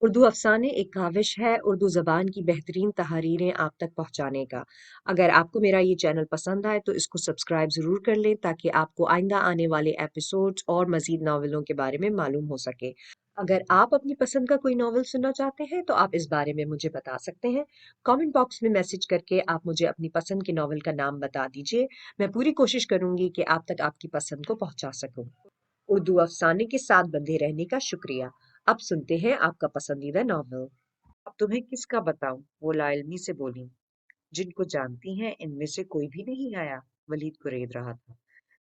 اردو افسانے ایک کاوش ہے اردو زبان کی بہترین تحریریں آپ تک پہنچانے کا۔ اگر آپ کو میرا یہ چینل پسند آئے تو اس کو سبسکرائب ضرور کر لیں تاکہ آپ کو آئندہ آنے والے ایپیسوڈز اور مزید ناولوں کے بارے میں معلوم ہو سکے۔ اگر آپ اپنی پسند کا کوئی ناول سننا چاہتے ہیں تو آپ اس بارے میں مجھے بتا سکتے ہیں۔ کامنٹ باکس میں میسج کر کے آپ مجھے اپنی پسند کے ناول کا نام بتا دیجیے۔ میں پوری کوشش کروں گی کہ آپ تک آپ کی پسند کو پہنچا سکوں۔ اردو افسانے کے ساتھ بندھے رہنے کا شکریہ۔ اب سنتے ہیں آپ کا پسندیدہ ناول۔ اب تمہیں کس کا بتاؤں، وہ لا علمی سے بولی۔ جن کو جانتی ہیں ان میں سے کوئی بھی نہیں آیا، ولید گرید رہا تھا۔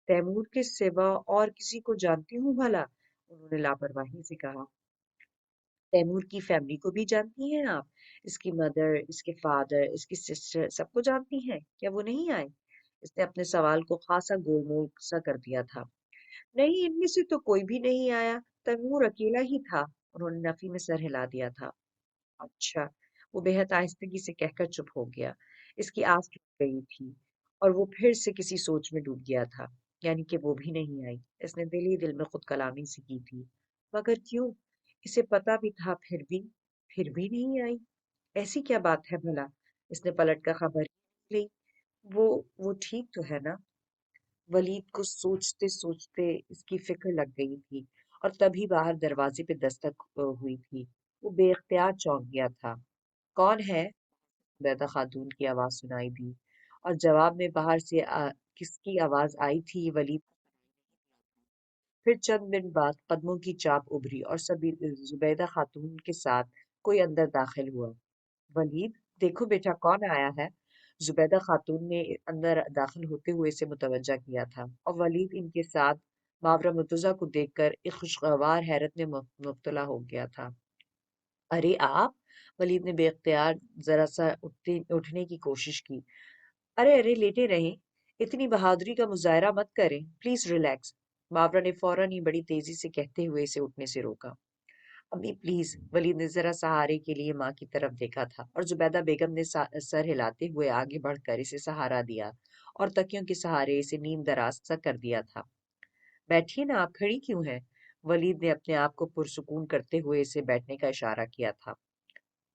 تیمور کے سوا اور کسی کو جانتی ہوں بھلا، انہوں نے لاپرواہی سے کہا۔ تیمور کی فیملی کو بھی جانتی ہیں آپ؟ اس کی مدر، اس کے فادر، اس کی سسٹر، سب کو جانتی ہیں؟ کیا وہ نہیں آئے؟ اس نے اپنے سوال کو خاصا گول مول سا کر دیا تھا۔ نہیں، ان میں سے تو کوئی بھی نہیں آیا، تیمور اکیلا ہی تھا، انہوں نے نفی میں سر ہلا دیا تھا۔ اچھا، وہ بے حد آہستگی سے کہہ کر چپ ہو گیا۔ اس کی آس ٹوٹ گئی تھی اور وہ پھر سے کسی سوچ میں ڈوب گیا تھا، یعنی کہ وہ بھی نہیں آئی۔ اس نے دل ہی دل میں خود کلامی سی کی تھی، مگر کیوں؟ اسے پتا بھی تھا، پھر بھی نہیں آئی۔ ایسی کیا بات ہے بھلا؟ اس نے پلٹ کر خبر لی۔ وہ ٹھیک تو ہے نا؟ ولید کو سوچتے سوچتے اس کی فکر لگ گئی تھی اور تبھی باہر دروازے پہ دستک ہوئی تھی۔ وہ بے اختیار چونک گیا تھا۔ کون ہے؟ بیدا خاتون کی آواز سنائی دی اور جواب میں باہر سے کس کی آواز آئی تھی ولید۔ پھر چند منٹ بعد قدموں کی چاپ ابھری اور سبھی زبیدہ خاتون کے ساتھ کوئی اندر داخل ہوا۔ ولید، دیکھو بیٹا کون آیا ہے۔ زبیدہ خاتون نے اندر داخل ہوتے ہوئے اسے متوجہ کیا تھا اور ولید ان کے ساتھ ماورا مرتضیٰ کو دیکھ کر ایک خوشگوار حیرت میں مبتلا ہو گیا تھا۔ ارے آپ! ولید نے بے اختیار ذرا سا اٹھنے کی کوشش کی۔ ارے لیٹے رہیں، اتنی بہادری کا مظاہرہ مت کریں، پلیز ریلیکس۔ ماورا نے فوراً ہی بڑی تیزی سے کہتے ہوئے اسے اٹھنے سے روکا۔ امی پلیز، ولید نے ذرا سہارے کے لیے ماں کی طرف دیکھا تھا اور زبیدہ بیگم نے سر ہلاتے ہوئے آگے بڑھ کر اسے سہارا دیا اور تکیوں کے سہارے اسے نیم دراز سا کر دیا تھا۔ بیٹھیے نا، آپ کھڑی کیوں ہیں؟ ولید نے اپنے آپ کو پرسکون کرتے ہوئے اسے بیٹھنے کا اشارہ کیا تھا۔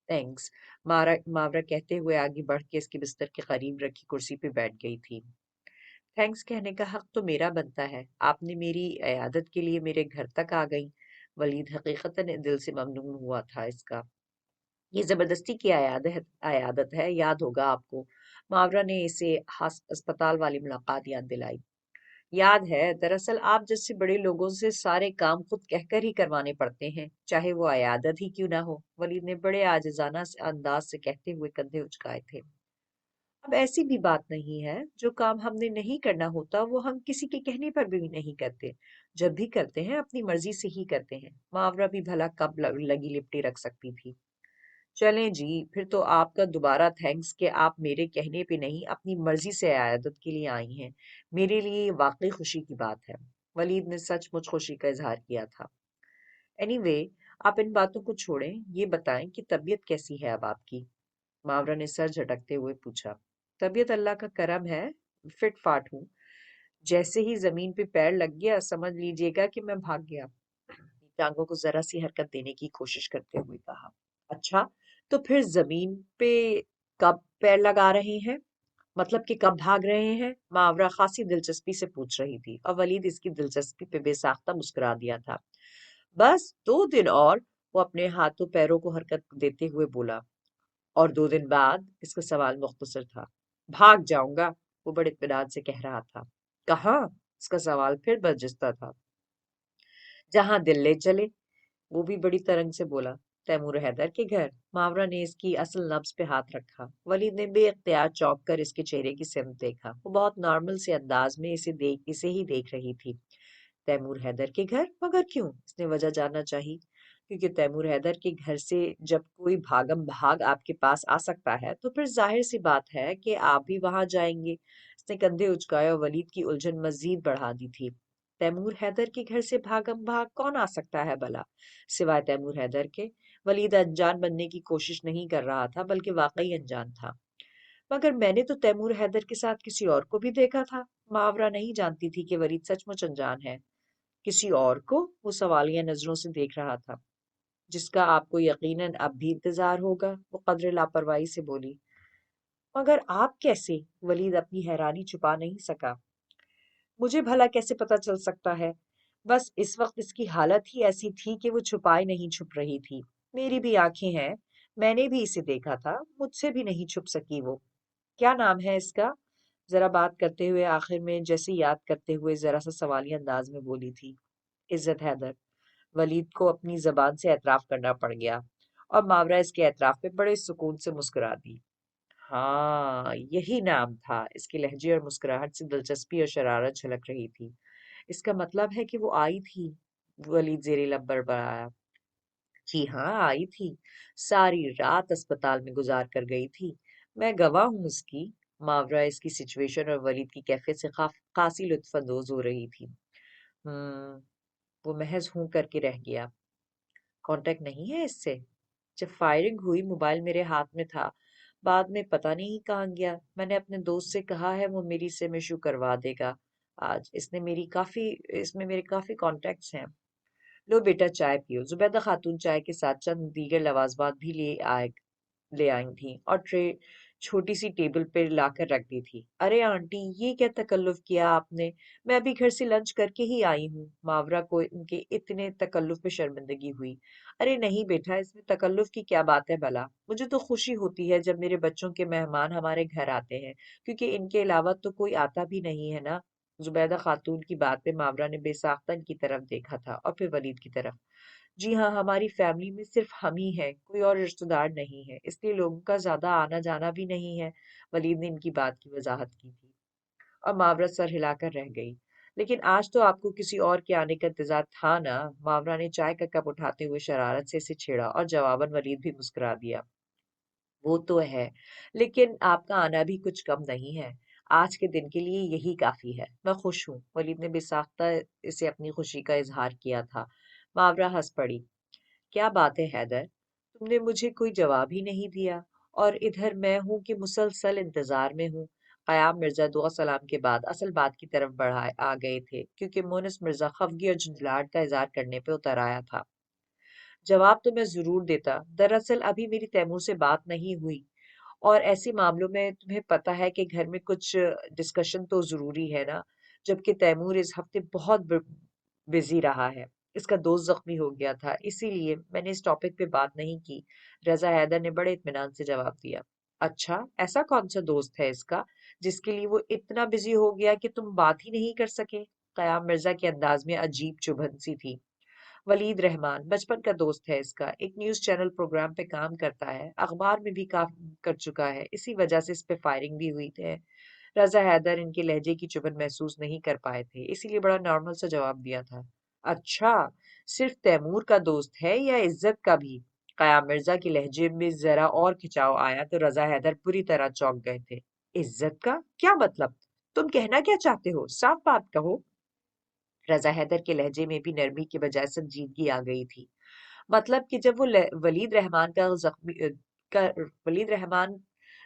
تھینکس، ماورا کہتے ہوئے آگے بڑھ کے اس کے بستر کے قریب رکھی کرسی پہ بیٹھ گئی تھی۔ تھینکس کہنے کا حق تو میرا بنتا ہے، آپ نے میری عیادت کے لیے میرے گھر تک آ گئی۔ ولید حقیقتاً دل سے ممنون ہوا تھا اس کا۔ یہ زبردستی کی عیادت ہے، یاد ہوگا آپ کو۔ ماورا نے اسے اسپتال والی ملاقات یاد دلائی۔ یاد ہے، دراصل آپ جیسے بڑے لوگوں سے سارے کام خود کہہ کر ہی کروانے پڑتے ہیں، چاہے وہ عیادت ہی کیوں نہ ہو، ولید نے بڑے عاجزانہ انداز سے کہتے ہوئے کندھے اچکائے تھے۔ اب ایسی بھی بات نہیں ہے، جو کام ہم نے نہیں کرنا ہوتا وہ ہم کسی کے کہنے پر بھی نہیں کرتے، جب بھی کرتے ہیں اپنی مرضی سے ہی کرتے ہیں۔ ماورا بھی بھلا کب لگی لپٹی رکھ سکتی تھی۔ چلیں جی، پھر تو آپ کا دوبارہ تھینکس کہ آپ میرے کہنے پہ نہیں اپنی مرضی سے عیادت کے لیے آئی ہیں، میرے لیے یہ واقعی خوشی کی بات ہے۔ ولید نے سچ مچ خوشی کا اظہار کیا تھا۔ اینی وے، آپ ان باتوں کو چھوڑیں، یہ بتائیں کہ طبیعت کیسی ہے اب آپ کی؟ ماورا نے سر جھٹکتے ہوئے پوچھا۔ طبیعت اللہ کا کرم ہے، فٹ فاٹ ہوں۔ جیسے ہی زمین پہ پیر لگ گیا سمجھ لیجیے گا کہ میں بھاگ گیا، ٹانگوں کو ذرا سی حرکت دینے کی کوشش کرتے ہوئے کہا۔ اچھا، تو پھر زمین پہ کب پیر لگا رہے ہیں؟ مطلب کہ کب بھاگ رہے ہیں؟ ماورا خاصی دلچسپی سے پوچھ رہی تھی اور ولید اس کی دلچسپی پہ بے ساختہ مسکرا دیا تھا۔ بس 2 دن اور، وہ اپنے ہاتھوں پیروں کو حرکت دیتے ہوئے بولا۔ اور 2 دن بعد؟ اس کا سوال مختصر تھا۔ بھاگ جاؤں گا، وہ بڑے اطمینان سے کہہ رہا تھا۔ کہاں؟ اس کا سوال پھر برجستہ تھا۔ جہاں دل لے چلے، وہ بھی بڑی ترنگ سے بولا۔ تیمور حیدر کے گھر؟ ماورا نے اس کی اصل نبض پہ ہاتھ رکھا۔ ولید نے بے اختیار چونک کر اس کے چہرے کی سمت دیکھا۔ وہ بہت نارمل سے انداز میں اسے ہی دیکھ رہی تھی۔ تیمور حیدر کے گھر؟ مگر کیوں؟ اس نے وجہ جاننا چاہی۔ کیونکہ تیمور حیدر کے گھر سے جب کوئی بھاگم بھاگ آپ کے پاس آ سکتا ہے تو پھر ظاہر سی بات ہے کہ آپ بھی وہاں جائیں گے۔ اس نے کندھے اچکائے اور ولید کی الجھن مزید بڑھا دی تھی۔ تیمور حیدر کے گھر سے بھاگم بھاگ کون آ سکتا ہے بھلا، سوائے تیمور حیدر کے؟ ولید انجان بننے کی کوشش نہیں کر رہا تھا بلکہ واقعی انجان تھا۔ مگر میں نے تو تیمور حیدر کے ساتھ کسی اور کو بھی دیکھا تھا۔ ماورا نہیں جانتی تھی کہ ولید سچ مچ انجان ہے۔ کسی اور کو؟ وہ سوالیہ نظروں سے دیکھ رہا تھا۔ جس کا آپ کو یقیناً اب بھی انتظار ہوگا، وہ قدر لاپرواہی سے بولی۔ مگر آپ کیسے؟ ولید اپنی حیرانی چھپا نہیں سکا۔ مجھے بھلا کیسے پتا چل سکتا ہے؟ بس اس وقت اس کی حالت ہی ایسی تھی کہ وہ چھپائے نہیں چھپ رہی تھی۔ میری بھی آنکھیں ہیں، میں نے بھی اسے دیکھا تھا، مجھ سے بھی نہیں چھپ سکی وہ۔ کیا نام ہے اس کا؟ ذرا بات کرتے ہوئے آخر میں جیسے یاد کرتے ہوئے ذرا سا سوالی انداز میں بولی تھی۔ عزت حیدر۔ ولید کو اپنی زبان سے اعتراف کرنا پڑ گیا اور ماورا اس کے اعتراف پہ بڑے سکون سے مسکرا دی۔ ہاں یہی نام تھا۔ اس کے لہجے اور مسکراہٹ سے دلچسپی اور شرارت جھلک رہی تھی۔ اس کا مطلب ہے کہ وہ آئی تھی؟ ولید زیر لب بڑبڑایا۔ جی ہاں آئی تھی، ساری رات اسپتال میں گزار کر گئی تھی، میں گواہ ہوں اس کی۔ ماورا اس کی سچویشن اور ولید کی کیفیت سے خاصی لطف اندوز ہو رہی تھی۔ ہم وہ محض ہوں کر کے رہ گیا۔ کانٹیکٹ نہیں ہے اس سے؟ جب فائرنگ ہوئی موبائل میرے ہاتھ میں تھا، بعد میں پتہ نہیں کہاں گیا۔ میں نے اپنے دوست سے کہا ہے وہ میری سم ایشو کروا دے گا آج۔ اس میں میرے کافی کانٹیکٹس ہیں۔ لو بیٹا چائے پیو۔ زبیدہ خاتون چائے کے ساتھ چند دیگر لوازمات بھی لے آئی تھیں اور ٹرے چھوٹی سی ٹیبل پہ لا کر رکھ دی تھی۔ ارے آنٹی یہ کیا تکلف کیا آپ نے؟ میں ابھی گھر سے لنچ کر کے ہی آئی ہوں۔ ماورا کو ان کے اتنے تکلف پہ شرمندگی ہوئی۔ ارے نہیں بیٹا، اس میں تکلف کی کیا بات ہے بھلا؟ مجھے تو خوشی ہوتی ہے جب میرے بچوں کے مہمان ہمارے گھر آتے ہیں، کیونکہ ان کے علاوہ تو کوئی آتا بھی نہیں ہے نا۔ زبیدہ خاتون کی بات پہ ماورا نے بے ساختہ ان کی طرف دیکھا تھا اور پھر ولید کی طرف۔ جی ہاں، ہماری فیملی میں صرف ہم ہی ہیں، کوئی اور رشتہ دار نہیں ہے، اس لیے لوگوں کا زیادہ آنا جانا بھی نہیں ہے۔ ولید نے ان کی بات کی وضاحت کی تھی اور ماورا سر ہلا کر رہ گئی۔ لیکن آج تو آپ کو کسی اور کے آنے کا انتظار تھا نا؟ ماورا نے چائے کا کپ اٹھاتے ہوئے شرارت سے اسے چھیڑا اور جواباً ولید بھی مسکرا دیا۔ وہ تو ہے، لیکن آپ کا آنا بھی کچھ کم نہیں ہے۔ آج کے دن کے لیے یہی کافی ہے، میں خوش ہوں۔ ولید نے بے ساختہ اسے اپنی خوشی کا اظہار کیا تھا۔ ماورا ہنس پڑی۔ کیا بات ہے حیدر، تم نے مجھے کوئی جواب ہی نہیں دیا، اور ادھر میں ہوں کہ مسلسل انتظار میں ہوں۔ قیام مرزا دعا سلام کے بعد اصل بات کی طرف آ گئے تھے، کیونکہ مونس مرزا خفگی اور جھنجھلاہٹ کا اظہار کرنے پہ اتر آیا تھا۔ جواب تو میں ضرور دیتا، دراصل ابھی میری تیمور سے بات نہیں ہوئی، اور ایسے معاملوں میں تمہیں پتہ ہے کہ گھر میں کچھ ڈسکشن تو ضروری ہے نا، جبکہ تیمور اس ہفتے بہت بزی رہا ہے۔ اس کا دوست زخمی ہو گیا تھا، اسی لیے میں نے اس ٹاپک پہ بات نہیں کی۔ رضا حیدر نے بڑے اطمینان سے جواب دیا۔ اچھا، ایسا کون سا دوست ہے اس کا جس کے لیے وہ اتنا بزی ہو گیا کہ تم بات ہی نہیں کر سکے؟ قیام مرزا کے انداز میں عجیب چبھن سی تھی۔ ولید رحمان بچپن کا دوست ہے اس کا، ایک نیوز چینل پروگرام پہ کام کرتا ہے، اخبار میں بھی کام کر چکا ہے، اسی وجہ سے اس پہ فائرنگ بھی ہوئی تھی۔ رضا حیدر ان کے لہجے کی چبھن محسوس نہیں کر پائے تھے، اسی لیے بڑا نارمل سا جواب دیا تھا۔ اچھا، صرف تیمور کا دوست ہے یا عزت کا بھی؟ قیام مرزا کے لہجے میں ذرا اور کھچاؤ آیا تو رضا حیدر پوری طرح چونک گئے تھے۔ عزت کا کیا مطلب؟ تم کہنا کیا چاہتے ہو؟ صاف بات کہو۔ رضا حیدر کے لہجے میں بھی نرمی کے بجائے سنجیدگی آ گئی تھی۔ مطلب کہ جب وہ کا ولید رحمان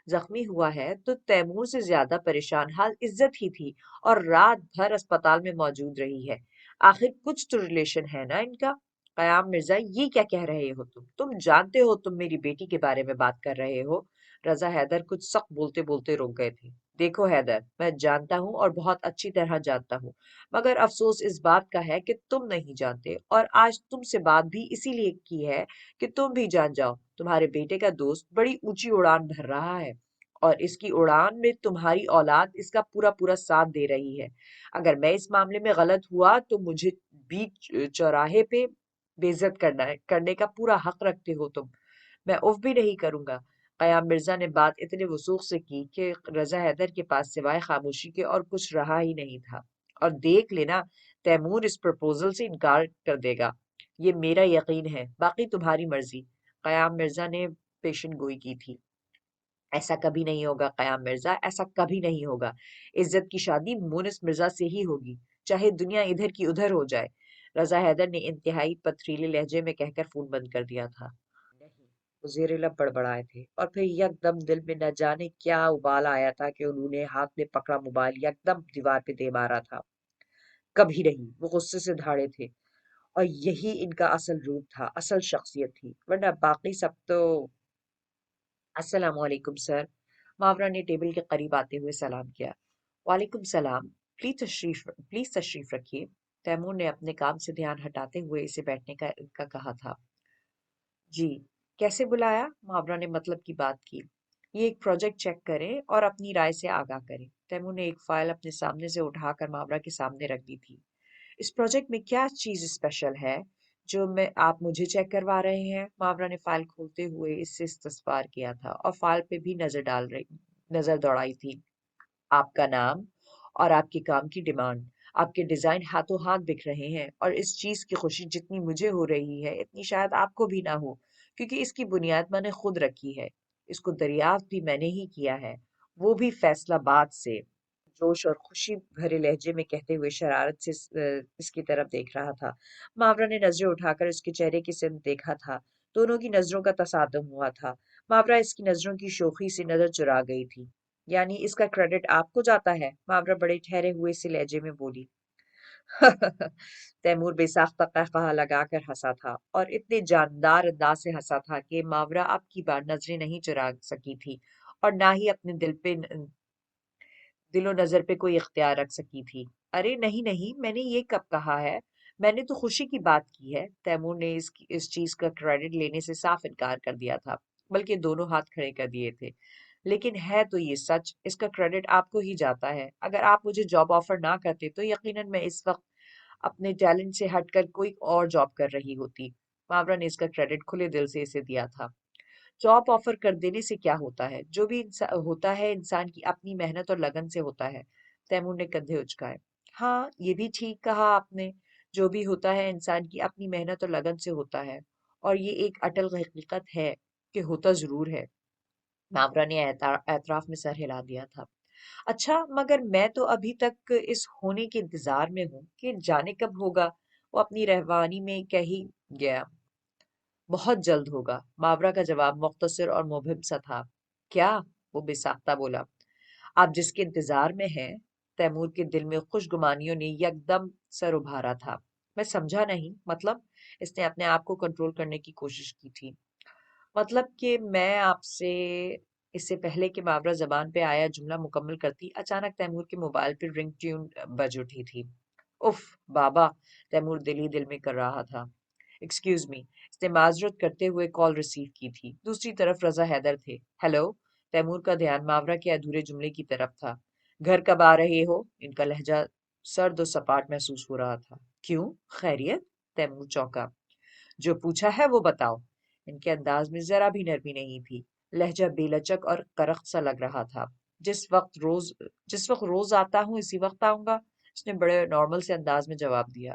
زخمی ہوا ہے تو تیمور سے زیادہ پریشان حال عزت ہی تھی، اور رات بھر اسپتال میں موجود رہی ہے۔ آخر کچھ تو ریلیشن ہے نا ان کا۔ قیام مرزا یہ کیا کہہ رہے ہو تم جانتے ہو تم میری بیٹی کے بارے میں بات کر رہے ہو؟ رضا حیدر کچھ سخت بولتے بولتے رک گئے تھے۔ دیکھو حیدر، میں جانتا ہوں اور بہت اچھی طرح جانتا ہوں، مگر افسوس اس بات کا ہے کہ تم نہیں جانتے، اور آج تم سے بات بھی اسی لیے کی ہے کہ تم بھی جان جاؤ۔ تمہارے بیٹے کا دوست بڑی اونچی اڑان بھر رہا ہے، اور اس کی اڑان میں تمہاری اولاد اس کا پورا پورا ساتھ دے رہی ہے۔ اگر میں اس معاملے میں غلط ہوا تو مجھے بیچ چوراہے پہ بے عزت کرنے کا پورا حق رکھتے ہو تم۔ میں اف بھی نہیں کروں گا۔ قیام مرزا نے بات اتنے وثوق سے کی کہ رضا حیدر کے پاس سوائے خاموشی کے اور کچھ رہا ہی نہیں تھا۔ اور دیکھ لینا، تیمور اس پرپوزل سے انکار کر دے گا، یہ میرا یقین ہے، باقی تمہاری مرضی۔ قیام مرزا نے پیشن گوئی کی تھی۔ ایسا کبھی نہیں ہوگا قیام مرزا، ایسا کبھی نہیں ہوگا۔ عزت کی شادی مونس مرزا سے ہی ہوگی، چاہے دنیا ادھر کی ادھر ہو جائے۔ رضا حیدر نے انتہائی پتھریلے لہجے میں کہہ کر فون بند کر دیا تھا۔ نہیں، وہ زیر لب بڑبڑائے تھے، اور پھر یکدم دل میں نہ جانے کیا ابال آیا تھا کہ انہوں نے ہاتھ میں پکڑا موبائل یکدم دیوار پہ دے مارا تھا۔ کبھی نہیں، وہ غصے سے دھاڑے تھے۔ اور یہی ان کا اصل روپ تھا، اصل شخصیت تھی، ورنہ باقی سب تو… السلام علیکم سر، ماورا نے ٹیبل کے قریب آتے ہوئے سلام کیا۔ وعلیکم السلام، پلیز تشریف رکھیے۔ تیمور نے اپنے کام سے دھیان ہٹاتے ہوئے اسے بیٹھنے کا کہا تھا۔ جی، کیسے بلایا؟ ماورا نے مطلب کی بات کی۔ یہ ایک پروجیکٹ چیک کریں اور اپنی رائے سے آگاہ کریں۔ تیمور نے ایک فائل اپنے سامنے سے اٹھا کر ماورا کے سامنے رکھ دی تھی۔ اس پروجیکٹ میں کیا چیز اسپیشل ہے جو آپ مجھے چیک کروا رہے ہیں؟ ماورا نے فائل کھولتے ہوئے اس سے استفسار کیا تھا اور فائل پہ بھی نظر دوڑائی تھی۔ آپ کا نام اور آپ کے کام کی ڈیمانڈ، آپ کے ڈیزائن ہاتھوں ہاتھ بک رہے ہیں، اور اس چیز کی خوشی جتنی مجھے ہو رہی ہے اتنی شاید آپ کو بھی نہ ہو، کیونکہ اس کی بنیاد میں نے خود رکھی ہے، اس کو دریافت بھی میں نے ہی کیا ہے، وہ بھی فیصلہ باد سے۔ جوش اور خوشی بھرے لہجے میں کہتے ہوئے شرارت سے اس کی طرف دیکھ رہا تھا۔ ماورا نے نظریں اٹھا کر اس کے چہرے کی سمت دیکھا تھا۔ دونوں کی نظروں کا تصادم ہوا تھا۔ ماورا اس کی نظروں کی شوخی سے نظر چرا گئی تھی۔ یعنی اس کا کریڈٹ آپ کو جاتا ہے؟ ماورا بڑے ٹھہرے ہوئے سے لہجے میں بولی۔ تیمور بے ساختہ قہقہا لگا کر ہنسا تھا، اور اتنے جاندار انداز سے ہنسا تھا کہ ماورا اب کی بار نظریں نہیں چرا سکی تھی اور نہ ہی اپنے دل و نظر پہ کوئی اختیار رکھ سکی تھی۔ ارے نہیں نہیں، میں نے یہ کب کہا ہے؟ میں نے تو خوشی کی بات کی ہے۔ تیمور نے اس چیز کا کریڈٹ لینے سے صاف انکار کر دیا تھا، بلکہ دونوں ہاتھ کھڑے کر دیے تھے۔ لیکن ہے تو یہ سچ، اس کا کریڈٹ آپ کو ہی جاتا ہے۔ اگر آپ مجھے جاب آفر نہ کرتے تو یقیناً میں اس وقت اپنے ٹیلنٹ سے ہٹ کر کوئی اور جاب کر رہی ہوتی۔ ماورا نے اس کا کریڈٹ کھلے دل سے اسے دیا تھا۔ جاب آفر کر دینے سے کیا ہوتا ہے؟ جو بھی ہوتا ہے انسان کی اپنی محنت اور لگن سے ہوتا ہے۔ تیمور نے کندھے اچکائے۔ ہاں، یہ بھی ٹھیک کہا آپ نے، جو بھی ہوتا ہے انسان کی اپنی محنت اور لگن سے ہوتا ہے، اور یہ ایک اٹل حقیقت ہے کہ ہوتا ضرور ہے۔ ماورا نے اعتراف میں سر ہلا دیا تھا۔ اچھا، مگر میں تو ابھی تک اس ہونے کے انتظار میں ہوں کہ جانے کب ہوگا۔ وہ اپنی رہوانی میں کہی گیا۔ بہت جلد ہوگا۔ ماورا کا جواب مختصر اور مبہم سا تھا۔ کیا؟ وہ بے ساختہ بولا۔ آپ جس کے انتظار میں ہیں؟ تیمور کے دل میں خوش گمانیوں نے یکدم سر ابھارا تھا۔ میں سمجھا نہیں، مطلب؟ اس نے اپنے آپ کو کنٹرول کرنے کی کوشش کی تھی۔ مطلب کہ میں آپ سے… اس سے پہلے کہ ماورا زبان پہ آیا جملہ مکمل کرتی، اچانک تیمور کے موبائل پہ رنگ ٹیون بج اٹھی تھی۔ اف بابا، تیمور دل ہی دل میں کر رہا تھا۔ ایکسکیوز می، اس نے معذرت کرتے ہوئے کال ریسیو کی تھی۔ دوسری طرف رضا حیدر تھے۔ ہیلو؟ تیمور کا دھیان ماورا کے ادھورے جملے کی طرف تھا۔ گھر کب آ رہے ہو؟ ان کا لہجہ سرد و سپاٹ محسوس ہو رہا تھا۔ کیوں؟ خیریت؟ تیمور چونکا۔ جو پوچھا ہے وہ بتاؤ۔ ان کے انداز میں ذرا بھی نرمی نہیں تھی، لہجہ بے لچک اور کرخت سا لگ رہا تھا۔ جس وقت روز آتا ہوں اسی وقت آؤں گا، اس نے بڑے نارمل سے انداز میں جواب دیا۔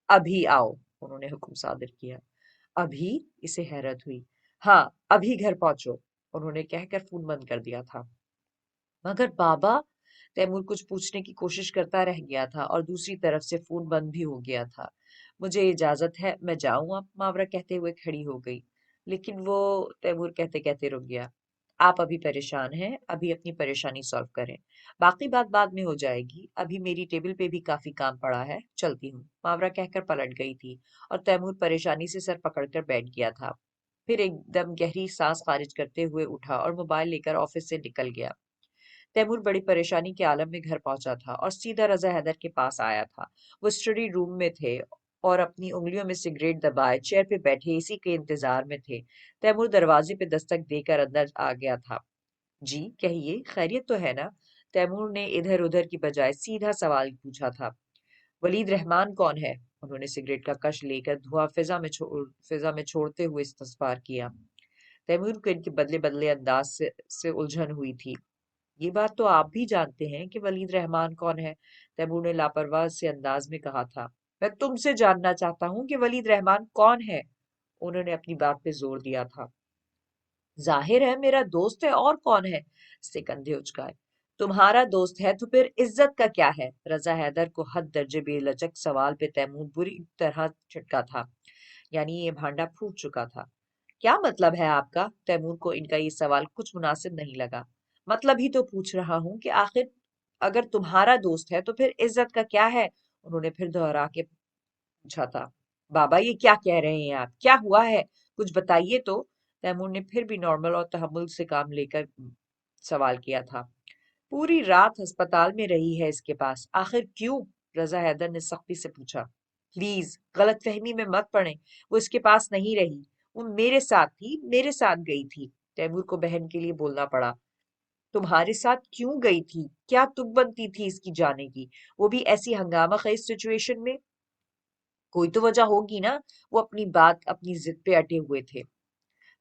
ابھی آؤ، انہوں نے حکم صادر کیا۔ ابھی؟ اسے حیرت ہوئی۔ ہاں، ابھی گھر پہنچو، انہوں نے کہہ کر فون بند کر دیا تھا۔ مگر بابا… تیمور کچھ پوچھنے کی کوشش کرتا رہ گیا تھا اور دوسری طرف سے فون بند بھی ہو گیا تھا۔ مجھے اجازت ہے، میں جاؤں اب؟ ماورا کہتے ہوئے کھڑی ہو گئی۔ لیکن وہ… تیمور کہتے کہتے رک گیا۔ آپ ابھی پریشان ہیں، ابھی اپنی پریشانی سالو کریں، باقی بات بعد میں ہو جائے گی۔ ابھی میری ٹیبل پہ بھی کافی کام پڑا ہے، چلتی ہوں۔ ماورا کہہ کر پلٹ گئی تھی اور تیمور پریشانی سے سر پکڑ کر بیٹھ گیا تھا۔ پھر ایک دم گہری سانس خارج کرتے ہوئے اٹھا اور موبائل لے کر آفس سے نکل گیا۔ تیمور بڑی پریشانی کے عالم میں گھر پہنچا تھا اور سیدھا رضا حیدر کے پاس آیا تھا۔ وہ اسٹڈی روم میں تھے اور اپنی انگلیوں میں سگریٹ دبائے چیئر پہ بیٹھے اسی کے انتظار میں تھے۔ تیمور دروازے پہ دستک دے کر اندر آ گیا تھا۔ جی کہیے، خیریت تو ہے نا؟ تیمور نے ادھر ادھر کی بجائے سیدھا سوال پوچھا تھا۔ ولید رحمان کون ہے؟ انہوں نے سگریٹ کا کش لے کر دھواں فضا میں چھوڑتے ہوئے استفسار کیا۔ تیمور کو ان کے بدلے بدلے انداز سے الجھن ہوئی تھی۔ یہ بات تو آپ بھی جانتے ہیں کہ ولید رحمان کون ہے، تیمور نے لاپرواہ سے انداز میں کہا تھا۔ میں تم سے جاننا چاہتا ہوں کہ ولید رحمان کون ہے، انہوں نے اپنی بات پہ زور دیا تھا۔ ظاہر ہے میرا دوست ہے، اور کون ہے؟ اس سے کندھے اچکائے۔ تمہارا دوست ہے تو پھر عزت کا کیا ہے؟ رضا حیدر کو حد درجے بے لچک سوال پہ تیمور بری طرح چھٹکا تھا، یعنی یہ بھانڈا پھوٹ چکا تھا۔ کیا مطلب ہے آپ کا؟ تیمور کو ان کا یہ سوال کچھ مناسب نہیں لگا۔ مطلب ہی تو پوچھ رہا ہوں کہ آخر اگر تمہارا دوست ہے تو پھر عزت کا کیا ہے، انہوں نے پھر دوہرا کے پوچھا تھا۔ بابا یہ کیا کہہ رہے ہیں آپ؟ کیا ہوا ہے؟ کچھ بتائیے تو۔ تیمور نے پھر بھی نارمل اور تحمل سے کام لے کر سوال کیا تھا۔ پوری رات ہسپتال میں رہی ہے اس کے پاس، آخر کیوں؟ رضا حیدر نے سختی سے پوچھا۔ پلیز غلط فہمی میں مت پڑیں، وہ اس کے پاس نہیں رہی، وہ میرے ساتھ تھی، میرے ساتھ گئی تھی۔ تیمور کو بہن کے لیے بولنا پڑا۔ تمہارے ساتھ کیوں گئی تھی؟ کیا تک بنتی تھی اس کی جانے کی؟ وہ بھی ایسی ہنگامہ خیز سچویشن میں؟ کوئی تو وجہ ہوگی نا؟ وہ اپنی بات، اپنی ضد پہ اٹے ہوئے تھے۔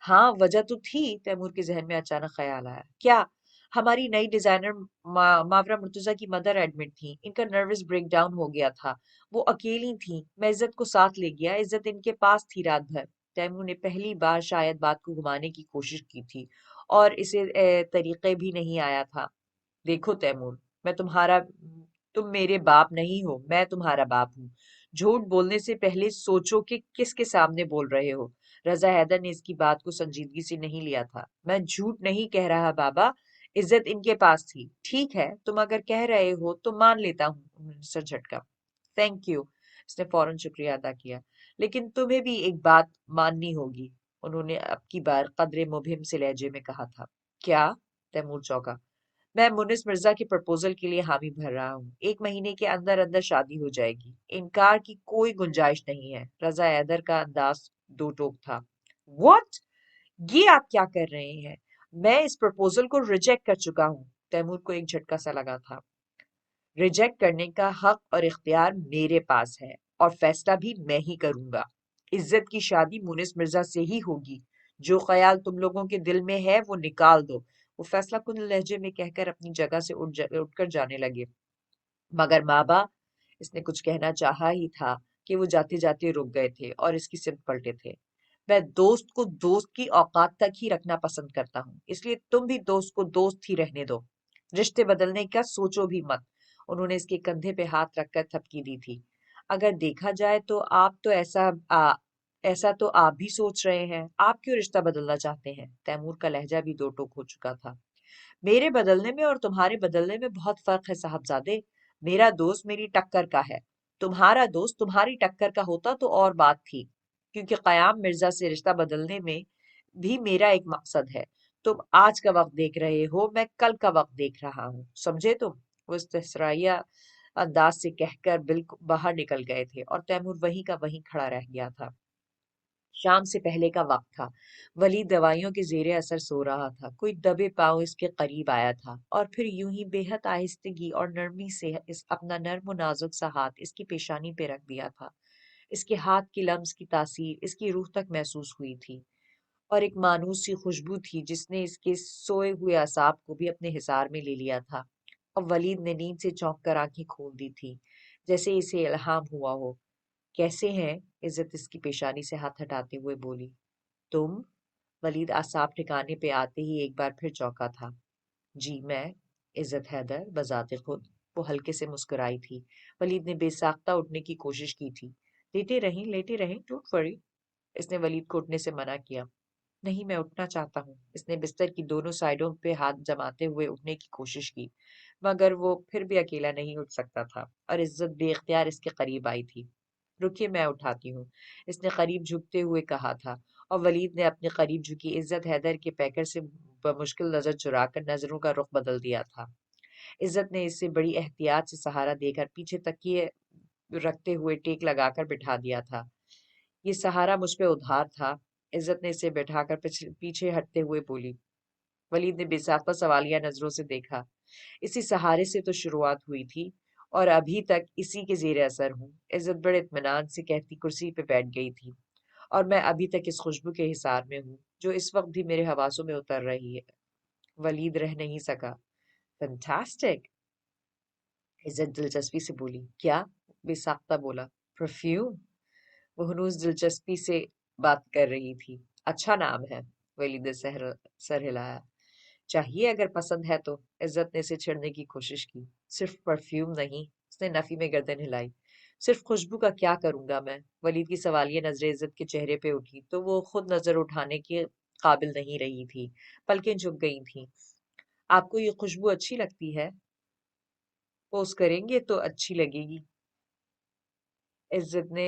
ہاں وجہ تو تھی، تیمور کے ذہن میں اچانک خیال آیا۔ کیا؟ ہماری نئی ڈیزائنر ماورا مرتضی کی مدر ایڈمٹ تھی، ان کا نروس بریک ڈاؤن ہو گیا تھا، وہ اکیلی تھی، میں عزت کو ساتھ لے گیا، عزت ان کے پاس تھی رات بھر۔ تیمور نے پہلی بار شاید بات کو گھمانے کی کوشش کی تھی، اور اسے طریقے بھی نہیں آیا تھا۔ دیکھو تیمور، میں تمہارا تم میرے باپ نہیں ہو، میں تمہارا باپ ہوں۔ جھوٹ بولنے سے پہلے سوچو کہ کس کے سامنے بول رہے ہو۔ رضا حیدر نے اس کی بات کو سنجیدگی سے نہیں لیا تھا۔ میں جھوٹ نہیں کہہ رہا بابا، عزت ان کے پاس تھی۔ ٹھیک ہے، تم اگر کہہ رہے ہو تو مان لیتا ہوں، انہوں نے سر جھٹکا۔ تھینک یو، اس نے فوراً شکریہ ادا کیا۔ لیکن تمہیں بھی ایک بات ماننی ہوگی، انہوں نے اب کی بار قدرے مبہم سے لہجے میں کہا تھا۔ کیا؟ تیمور چونکا۔ میں مونس مرزا کے پرپوزل کے لیے حامی بھر رہا ہوں، 1 مہینے کے اندر اندر شادی ہو جائے گی، انکار کی کوئی گنجائش نہیں ہے۔ رضا حیدر کا انداز دو ٹوک تھا۔ واٹ؟ یہ آپ کیا کر رہے ہیں؟ میں اس پرپوزل کو ریجیکٹ کر چکا ہوں۔ تیمور کو ایک جھٹکا سا لگا تھا۔ ریجیکٹ کرنے کا حق اور اختیار میرے پاس ہے، اور فیصلہ بھی میں ہی کروں گا۔ عزت کی شادی مونس مرزا سے ہی ہوگی، جو خیال تم لوگوں کے دل میں ہے وہ نکال دو۔ وہ فیصلہ کن لہجے میں کہہ کر اپنی جگہ سے اٹھ کر جانے لگے۔ مگر بابا، اس نے کچھ کہنا چاہا ہی تھا کہ وہ جاتے جاتے رک گئے تھے اور اس کی سمت پلٹے تھے۔ میں دوست کو دوست کی اوقات تک ہی رکھنا پسند کرتا ہوں، اس لیے تم بھی دوست کو دوست ہی رہنے دو، رشتے بدلنے کا سوچو بھی مت۔ انہوں نے اس کے کندھے پہ ہاتھ رکھ کر تھپکی دی تھی۔ اگر دیکھا جائے تو ایسا تو آپ بھی سوچ رہے ہیں، آپ کیوں رشتہ بدلنا چاہتے ہیں؟ تیمور کا لہجہ بھی دو ٹوک ہو چکا تھا۔ میرے بدلنے میں اور تمہارے بدلنے میں بہت فرق ہے صاحبزادے۔ میرا دوست میری ٹکر کا ہے، تمہارا دوست تمہاری ٹکر کا ہوتا تو اور بات تھی، کیونکہ قیام مرزا سے رشتہ بدلنے میں بھی میرا ایک مقصد ہے۔ تم آج کا وقت دیکھ رہے ہو، میں کل کا وقت دیکھ رہا ہوں، سمجھے تم؟ وہ استحصائیہ انداز سے کہہ کر بالکل باہر نکل گئے تھے، اور تیمور وہیں کا وہیں کھڑا رہ گیا تھا۔ شام سے پہلے کا وقت تھا، ولید دوائیوں کے زیر اثر سو رہا تھا۔ کوئی دبے پاؤں اس کے قریب آیا تھا، اور پھر یوں ہی بے حد آہستگی اور نرمی سے اپنا نرم و نازک سا ہاتھ اس کی پیشانی پہ رکھ دیا تھا۔ اس کے ہاتھ کی لمس کی تاثیر اس کی روح تک محسوس ہوئی تھی، اور ایک مانوس سی خوشبو تھی جس نے اس کے سوئے ہوئے اعصاب کو بھی اپنے حصار میں لے لیا تھا۔ اب ولید نے نیند سے چونک کر آنکھیں کھول دی تھی، جیسے اسے الہام ہوا ہو۔ کیسے ہیں؟ عزت اس کی پیشانی سے ہاتھ ہٹاتے ہوئے بولی۔ تم؟ ولید اعصاب ٹھکانے پہ آتے ہی ایک بار پھر چونکا تھا۔ جی میں، عزت حیدر بذات خود۔ وہ ہلکے سے مسکرائی تھی۔ ولید نے بے ساختہ اٹھنے کی کوشش کی تھی۔ لیٹے رہیں، ڈونٹ وری۔ اس نے ولید کو اٹھنے سے منع کیا۔ نہیں، میں اٹھنا چاہتا ہوں۔ اس نے بستر کی دونوں سائڈوں پہ ہاتھ جماتے ہوئے اٹھنے کی کوشش کی، مگر وہ پھر بھی اکیلا نہیں اٹھ سکتا تھا، اور عزت بے اختیار اس کے قریب آئی تھی۔ رکیے، میں اٹھاتی ہوں، اس نے قریب جھکتے ہوئے کہا تھا، اور ولید نے اپنے قریب جھکی عزت حیدر کے پیکر سے بمشکل نظر چرا کر نظروں کا رخ بدل دیا تھا۔ عزت نے اسے بڑی احتیاط سے سہارا دے کر پیچھے تکیے رکھتے ہوئے ٹیک لگا کر بٹھا دیا تھا۔ یہ سہارا مجھ پہ ادھار تھا، عزت نے اسے بٹھا کر پیچھے ہٹتے ہوئے بولی۔ ولید نے بے ساختہ سوالیہ نظروں سے دیکھا۔ اسی سہارے سے تو شروعات ہوئی تھی، اور ابھی تک اسی کے زیر اثر ہوں، عزت بڑے اطمینان سے کہتی کرسی پہ بیٹھ گئی تھی، اور میں ابھی تک اس خوشبو کے حصار میں ہوں جو اس وقت بھی میرے حواسوں میں اتر رہی ہے۔ ولید رہ نہیں سکا۔ فینٹاسٹک، عزت دلچسپی سے بولی۔ کیا؟ بے ساختہ بولا۔ پرفیوم، وہ ہنوز دلچسپی سے بات کر رہی تھی۔ اچھا نام ہے، ولید نے سر ہلایا۔ چاہیے اگر پسند ہے تو، عزت نے اسے چھڑنے کی کوشش کی۔ صرف پرفیوم نہیں، اس نے نفی میں گردن ہلائی۔ صرف خوشبو کا کیا کروں گا میں؟ ولید کی سوالیہ نظریں عزت کے چہرے پہ اٹھی تو وہ خود نظر اٹھانے کے قابل نہیں رہی تھی، پلکیں جھک گئی تھیں۔ آپ کو یہ خوشبو اچھی لگتی ہے؟ پوز کریں گے تو اچھی لگے گی، عزت نے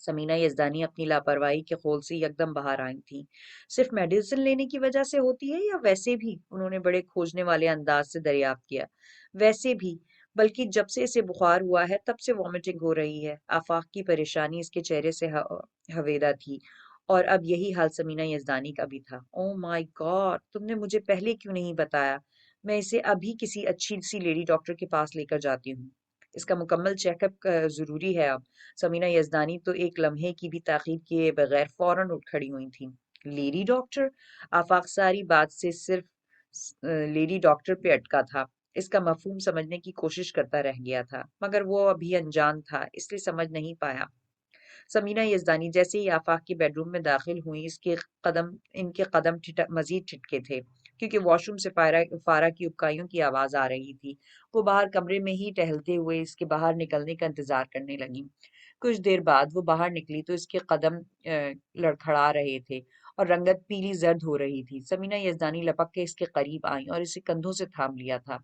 سمینہ یزدانی اپنی لاپرواہی کے خول سے یکدم باہر آئی تھیں۔ صرف میڈیسن لینے کی وجہ سے ہوتی ہے یا ویسے بھی؟ انہوں نے بڑے کھوجنے والے انداز سے دریافت کیا۔ ویسے بھی، بلکہ جب سے اسے بخار ہوا ہے تب سے وامٹنگ ہو رہی ہے۔ آفاق کی پریشانی اس کے چہرے سے ہویدا تھی، اور اب یہی حال سمینہ یزدانی کا بھی تھا۔ او مائی گاڈ، تم نے مجھے پہلے کیوں نہیں بتایا؟ میں اسے ابھی کسی اچھی سی لیڈی ڈاکٹر کے پاس لے کر جاتی ہوں۔ اس کا مکمل چیک اپ ضروری ہے اب۔ سمینہ یزدانی تو ایک لمحے کی بھی تاخیر کیے بغیر فوراً اٹھ کھڑی ہوئی تھیں۔ Lady doctor? آفاق ساری بات سے صرف لیڈی ڈاکٹر پہ اٹکا تھا۔ اس کا مفہوم سمجھنے کی کوشش کرتا رہ گیا تھا، مگر وہ ابھی انجان تھا، اس لیے سمجھ نہیں پایا۔ سمینہ یزدانی جیسے ہی آفاق کے بیڈ روم میں داخل ہوئیں، ان کے قدم مزید ٹھٹکے تھے، کیونکہ واش روم سے فارا کی ابکائیوں کی آواز آ رہی تھی۔ وہ باہر کمرے میں ہی ٹہلتے ہوئے اس کے باہر نکلنے کا انتظار کرنے لگیں۔ کچھ دیر بعد وہ باہر نکلی تو اس کے قدم لڑکھڑا رہے تھے اور رنگت پیلی زرد ہو رہی تھی۔ سمینہ یزدانی لپک کے اس کے قریب آئیں اور اسے کندھوں سے تھام لیا تھا۔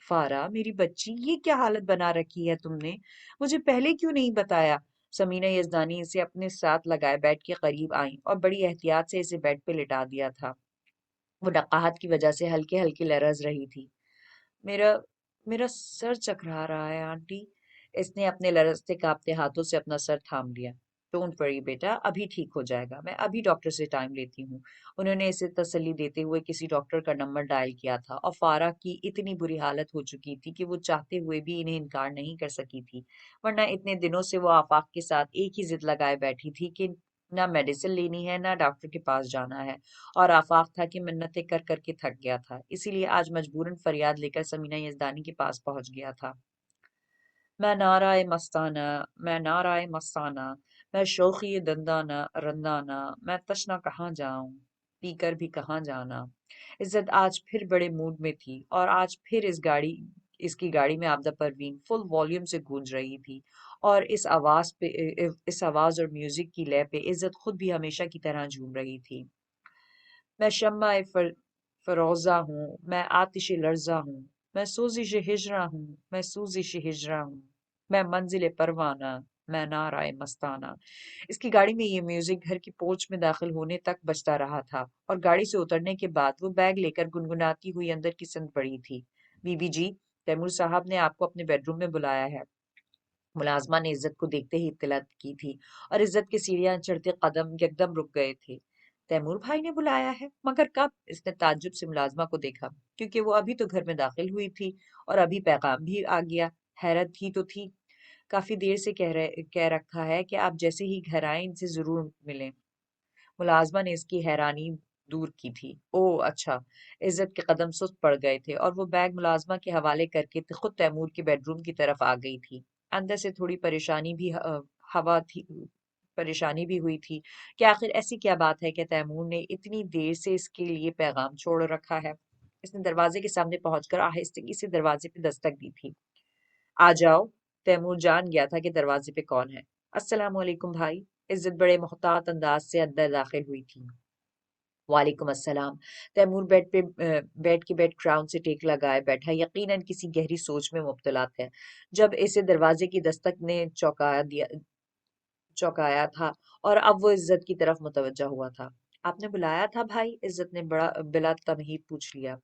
فارا، میری بچی، یہ کیا حالت بنا رکھی ہے تم نے؟ مجھے پہلے کیوں نہیں بتایا؟ سمینہ یزدانی اسے اپنے ساتھ لگائے بیڈ کے قریب آئیں اور بڑی احتیاط سے اسے بیڈ پہ لٹا دیا تھا۔ وہ ڈقاہت کی وجہ سے ہلکے ہلکے لرز رہی تھی۔ میرا میرا سر چکرا رہا ہے آنٹی۔ اس نے اپنے لرزتے کانپتے ہاتھوں سے اپنا سر تھام لیا۔ ڈونٹ وری بیٹا، ابھی ٹھیک ہو جائے گا، میں ابھی ڈاکٹر سے ٹائم لیتی ہوں۔ انہوں نے اسے تسلی دیتے ہوئے کسی ڈاکٹر کا نمبر ڈائل کیا تھا، اور فارا کی اتنی بری حالت ہو چکی تھی کہ وہ چاہتے ہوئے بھی انہیں انکار نہیں کر سکی تھی، ورنہ اتنے دنوں سے وہ آفاق کے ساتھ ایک ہی ضد لگائے بیٹھی تھی کہ نہ میڈیسن لینی ہے نہ ڈاکٹر کے پاس جانا ہے، اور آفاق تھا کہ منتیں کر کر کے تھک گیا تھا، اسی لیے آج مجبوراً فریاد لے کر سمینہ یزدانی کے پاس پہنچ گیا تھا۔ میں نعرۂ مستانہ، میں نعرۂ مستانہ، میں شوخی دندانہ رندانہ، میں تشنا کہاں جاؤں، پی کر بھی کہاں جانا۔ عزت آج پھر بڑے موڈ میں تھی، اور آج پھر اس کی گاڑی میں آبدہ پروین فل والیوم سے گونج رہی تھی، اور اس آواز اور میوزک کی لے پہ عزت خود بھی ہمیشہ کی طرح جھوم رہی تھی۔ میں شمع فروزہ ہوں، میں آتش لرزہ ہوں، میں سوزش ہجراں ہوں، میں سوزش ہجراں ہوں، میں منزل پروانہ، میں نعرۂ مستانہ۔ اس کی گاڑی میں یہ میوزک گھر کی پورچ میں داخل ہونے تک بجتا رہا تھا، اور گاڑی سے اترنے کے بعد وہ بیگ لے کر گنگناتی ہوئی اندر کی سمت بڑھی تھی۔ بی بی جی، تیمور صاحب نے آپ کو اپنے بیڈ روم میں بلایا ہے۔ ملازمہ نے عزت کو دیکھتے ہی اطلاع کی تھی، اور عزت کے سیڑھیاں چڑھتے قدم یکدم رک گئے تھے۔ تیمور بھائی نے بلایا ہے؟ مگر کب؟ اس نے تعجب سے ملازمہ کو دیکھا، کیونکہ وہ ابھی تو گھر میں داخل ہوئی تھی اور ابھی پیغام بھی آ گیا۔ حیرت ہی تو تھی، کافی دیر سے کہہ رکھا ہے کہ آپ جیسے ہی گھر آئیں ان سے ضرور ملیں۔ ملازمہ نے اس کی حیرانی دور کی تھی۔ او اچھا۔ عزت کے قدم سست پڑ گئے تھے، اور وہ بیگ ملازمہ کے حوالے کر کے خود تیمور کے بیڈ روم کی طرف آ گئی تھی۔ اندر سے تھوڑی ہوا تھی پریشانی بھی ہوئی تھی کہ آخر ایسی کیا بات ہے کہ تیمور نے اتنی دیر سے اس کے لیے پیغام چھوڑ رکھا ہے۔ اس نے دروازے کے سامنے پہنچ کر آہستگی سے دروازے پہ دستک دی تھی۔ آ جاؤ۔ تیمور جان گیا تھا کہ دروازے پہ کون ہے۔ السلام علیکم بھائی۔ عزت بڑے محتاط انداز سے اندر داخل ہوئی تھی۔ وعلیکم السلام۔ تیمور بیڈ کے بیڈ کراؤن سے ٹیک لگائے بیٹھا، یقیناً کسی گہری سوچ میں مبتلا تھا، جب اسے دروازے کی دستک نے چونکایا تھا، اور اب وہ عزت کی طرف متوجہ ہوا تھا۔ آپ نے بلایا تھا بھائی؟ عزت نے بلا تمہید پوچھ لیا۔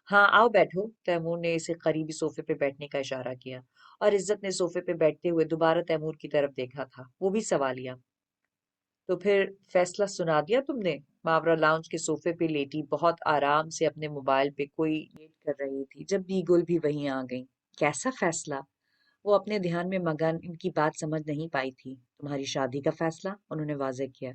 ہاں آؤ بیٹھو۔ تیمور نے اسے قریبی صوفے پہ بیٹھنے کا اشارہ کیا، اور عزت نے صوفے پہ بیٹھتے ہوئے دوبارہ تیمور کی طرف دیکھا تھا، وہ بھی سوالیہ۔ تو پھر فیصلہ سنا دیا تم نے؟ ماورا لاؤنج کے صوفے پہ لیٹی بہت آرام سے اپنے موبائل پہ کوئی نیٹ کر رہی تھی جب بیگل بھی وہیں آ گئی۔ کیسا فیصلہ؟ وہ اپنے دھیان میں مگن ان کی بات سمجھ نہیں پائی تھی۔ تمہاری شادی کا فیصلہ، انہوں نے واضح کیا۔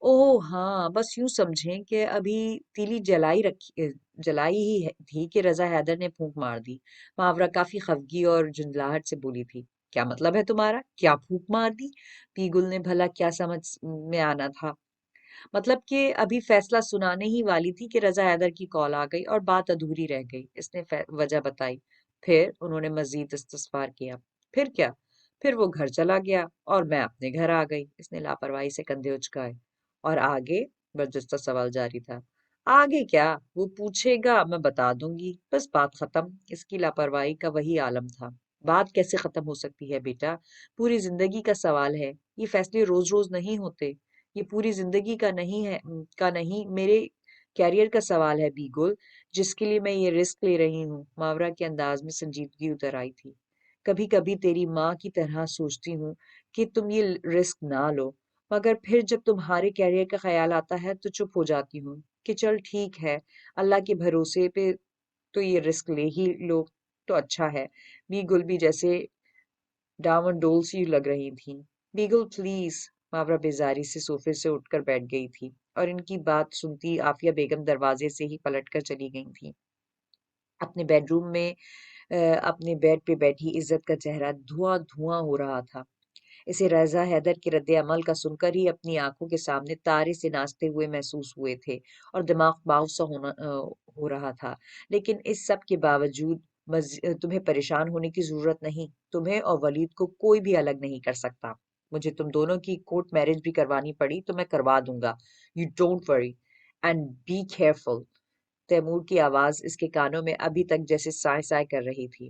اوہ ہاں، بس یوں سمجھیں کہ ابھی تیلی جلائی ہی تھی کہ رضا حیدر نے پھونک مار دی۔ محاورہ کافی خفگی اور جھنجھلاہٹ سے بولی تھی۔ کیا مطلب ہے تمہارا؟ کیا پھونک مار دی؟ پی گل نے بھلا کیا سمجھ میں آنا تھا؟ مطلب کہ ابھی فیصلہ سنانے ہی والی تھی کہ رضا حیدر کی کال آ گئی اور بات ادھوری رہ گئی۔ اس نے وجہ بتائی۔ پھر انہوں نے مزید استفسار کیا۔ پھر کیا؟ پھر وہ گھر چلا گیا اور میں اپنے گھر آ گئی۔ اس نے لاپرواہی سے کندھے اچکائے۔ اور آگے؟ برجستہ سوال جاری تھا۔ آگے کیا؟ وہ پوچھے گا، میں بتا دوں گی، بس بات ختم۔ اس کی لاپرواہی کا وہی عالم تھا۔ بات کیسے ختم ہو سکتی ہے بیٹا؟ پوری زندگی کا سوال ہے، یہ فیصلے روز روز نہیں ہوتے، یہ پوری زندگی کا نہیں ہے، کا نہیں، میرے کیریئر کا سوال ہے بیگل، جس کے لیے میں یہ رسک لے رہی ہوں۔ ماورا کے انداز میں سنجیدگی اتر آئی تھی۔ کبھی کبھی تیری ماں کی طرح سوچتی ہوں کہ تم یہ رسک نہ لو، مگر پھر جب تمہارے کیریئر کا خیال آتا ہے تو چپ ہو جاتی ہوں کہ چل ٹھیک ہے، اللہ کے بھروسے پہ تو یہ رسک لے ہی لو تو اچھا ہے۔ بیگل بھی جیسے ڈاون ڈول سی لگ رہی تھی۔ بیگل پلیز! ماورا بیزاری سے صوفے سے اٹھ کر بیٹھ گئی تھی اور ان کی بات سنتی عافیہ بیگم دروازے سے ہی پلٹ کر چلی گئی تھی۔ اپنے بیڈ روم میں اپنے بیڈ پہ بیٹھی عزت کا چہرہ دھواں دھواں ہو رہا تھا۔ اسے رضا حیدر کے رد عمل کا سن کر ہی اپنی آنکھوں کے سامنے تارے سے ناچتے ہوئے محسوس ہوئے تھے اور دماغ باؤ سا ہو رہا تھا۔ لیکن اس سب کے باوجود تمہیں پریشان ہونے کی ضرورت نہیں۔ تمہیں اور ولید کو کوئی بھی الگ نہیں کر سکتا۔ مجھے تم دونوں کی کورٹ میرج بھی کروانی پڑی تو میں کروا دوں گا۔ You don't worry and be careful. Taimur کی آواز اس کے کانوں میں ابھی تک جیسے سائے سائے کر رہی تھی۔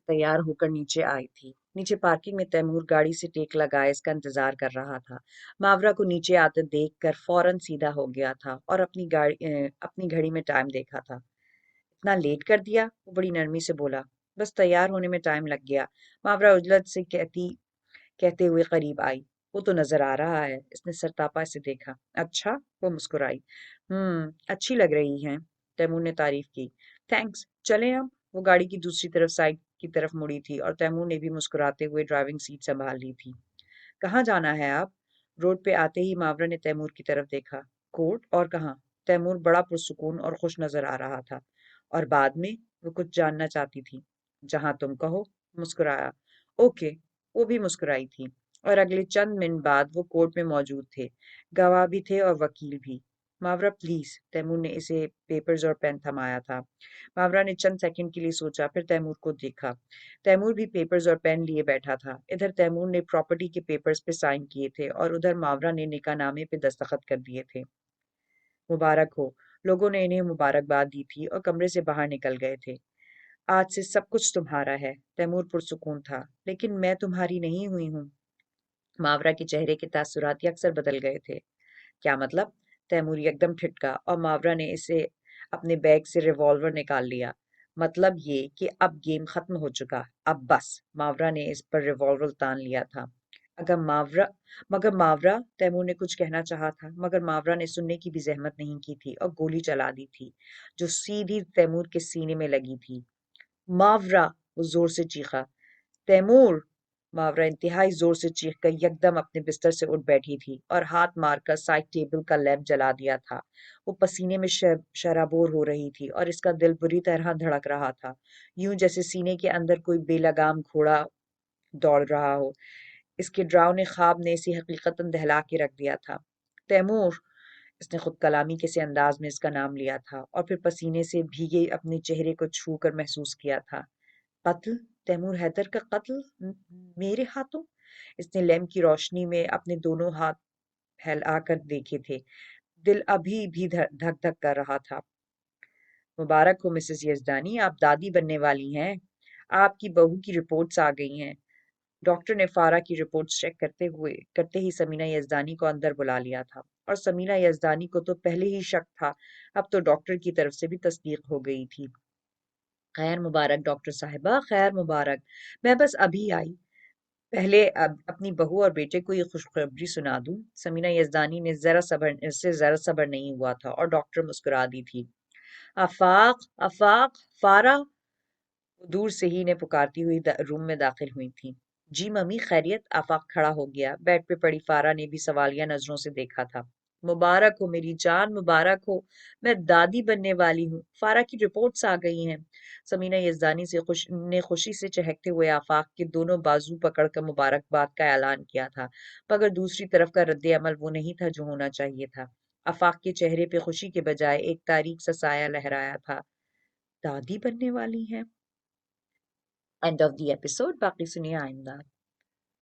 تیار ہو کر نیچے آئی تھی۔ نیچے پارکنگ میں تیمور گاڑی سے ٹیک لگائے اس کا انتظار کر رہا تھا۔ ماورا کو نیچے آتے دیکھ کر فوراً سیدھا ہو گیا تھا اور اپنی گھڑی میں ٹائم دیکھا تھا۔ اتنا لیٹ کر دیا؟ وہ بڑی نرمی سے بولا۔ بس تیار ہونے میں ٹائم لگ گیا، ماورا عجلت سے کہتے ہوئے قریب آئی۔ وہ تو نظر آ رہا ہے۔ اس نے سرتاپا سے دیکھا۔ اچھا؟ وہ مسکرائی۔ اچھی لگ رہی ہیں۔ تیمور نے تعریف کی۔ تھینکس، چلیں اب؟ وہ گاڑی کی دوسری طرف سائڈ کی طرف مڑی تھی اور تیمور نے بھی مسکراتے ہوئے ڈرائیونگ سیٹ سنبھال لی تھی۔ کہاں جانا ہے آپ؟ روڈ پہ آتے ہی ماورا نے تیمور کی طرف دیکھا۔ کورٹ؟ اور کہاں؟ تیمور بڑا پرسکون اور خوش نظر آ رہا تھا۔ اور بعد میں؟ وہ کچھ جاننا چاہتی تھی۔ جہاں تم کہو، مسکرایا۔ اوکے۔ وہ بھی مسکرائی تھی اور اگلے چند منٹ بعد وہ کورٹ میں موجود تھے۔ گواہ بھی تھے اور وکیل بھی۔ ماورا پلیز! تیمور نے اسے پیپرز اور پین تھمایا تھا۔ ماورا نے چند سیکنڈ کے لیے سوچا، پھر تیمور کو دیکھا۔ تیمور بھی پیپرز اور پین لیے بیٹھا تھا۔ ادھر تیمور نے پراپرٹی کے پیپرز پہ سائن کیے تھے اور ادھر ماورا نے نکاح نامے پہ دستخط کر دیے تھے۔ مبارک ہو! لوگوں نے انہیں مبارکباد دی تھی اور کمرے سے باہر نکل گئے تھے۔ آج سے سب کچھ تمہارا ہے۔ تیمور پرسکون تھا۔ لیکن میں تمہاری نہیں ہوئی ہوں۔ ماورا کے چہرے کے تاثرات اکثر بدل گئے تھے۔ کیا مطلب؟ تیمور یکدم ٹھٹکا اور ماورا نے اسے اپنے بیگ سے ریوالور نکال لیا۔ مطلب یہ کہ اب گیم ختم ہو چکا، اب بس۔ ماورا نے اس پر ریوالور تان لیا تھا۔ مگر ماورا، تیمور نے کچھ کہنا چاہا تھا مگر ماورا نے سننے کی بھی زحمت نہیں کی تھی اور گولی چلا دی تھی جو سیدھی تیمور کے سینے میں لگی تھی۔ ماورا! وہ زور سے چیخا۔ تیمور! ماورا انتہائی زور سے چیخ کر یکدم اپنے بستر سے اٹھ بیٹھی تھی اور ہاتھ مار کر سائڈ ٹیبل کا لیمپ جلا دیا تھا۔ وہ پسینے میں شرابور ہو رہی تھی اور اس کا دل بری طرح دھڑک رہا تھا، یوں جیسے سینے کے اندر کوئی بے لگام گھوڑا دوڑ رہا ہو۔ اس کے ڈراؤنے خواب نے اسے حقیقتاً دہلا کے رکھ دیا تھا۔ تیمور! اس نے خود کلامی کے سے انداز میں اس کا نام لیا تھا اور پھر پسینے سے بھیگے اپنے چہرے کو چھو کر محسوس کیا تھا۔ قتل؟ تیمور حیدر کا قتل؟ میرے ہاتھوں؟ اس نے لیمپ کی روشنی میں اپنے دونوں ہاتھ پھیلا کر دیکھے تھے۔ دل ابھی بھی دھک دھک کر رہا تھا۔ مبارک ہو مسز یزدانی، آپ دادی بننے والی ہیں۔ آپ کی بہو کی رپورٹس آ گئی ہیں۔ ڈاکٹر نے فارا کی رپورٹس چیک کرتے ہی سمینہ یزدانی کو اندر بلا لیا تھا، اور سمینہ یزدانی کو تو پہلے ہی شک تھا، اب تو ڈاکٹر کی طرف سے بھی تصدیق ہو گئی تھی۔ خیر مبارک ڈاکٹر صاحبہ، خیر مبارک۔ میں بس ابھی آئی، پہلے اپنی بہو اور بیٹے کو یہ خوشخبری سنا دوں۔ سمینہ یزدانی نے ذرا صبر نہیں ہوا تھا اور ڈاکٹر مسکرا دی تھی۔ آفاق! آفاق! فارا! وہ دور سے ہی نے پکارتی ہوئی روم میں داخل ہوئی تھی۔ جی ممی، خیریت؟ آفاق کھڑا ہو گیا۔ بیڈ پہ پڑی فارا نے بھی سوالیہ نظروں سے دیکھا تھا۔ مبارک ہو میری جان، مبارک ہو، میں دادی بننے والی ہوں، فارا کی رپورٹس آ گئی ہیں۔ سمینہ یزدانی نے خوشی سے چہکتے ہوئے آفاق کے دونوں بازو پکڑ کر مبارکباد کا اعلان کیا تھا، مگر دوسری طرف کا رد عمل وہ نہیں تھا جو ہونا چاہیے تھا۔ آفاق کے چہرے پہ خوشی کے بجائے ایک تاریک سا سایہ لہرایا تھا۔ دادی بننے والی ہیں؟ اینڈ آف دی ایپیسوڈ، باقی سنیے آئندہ۔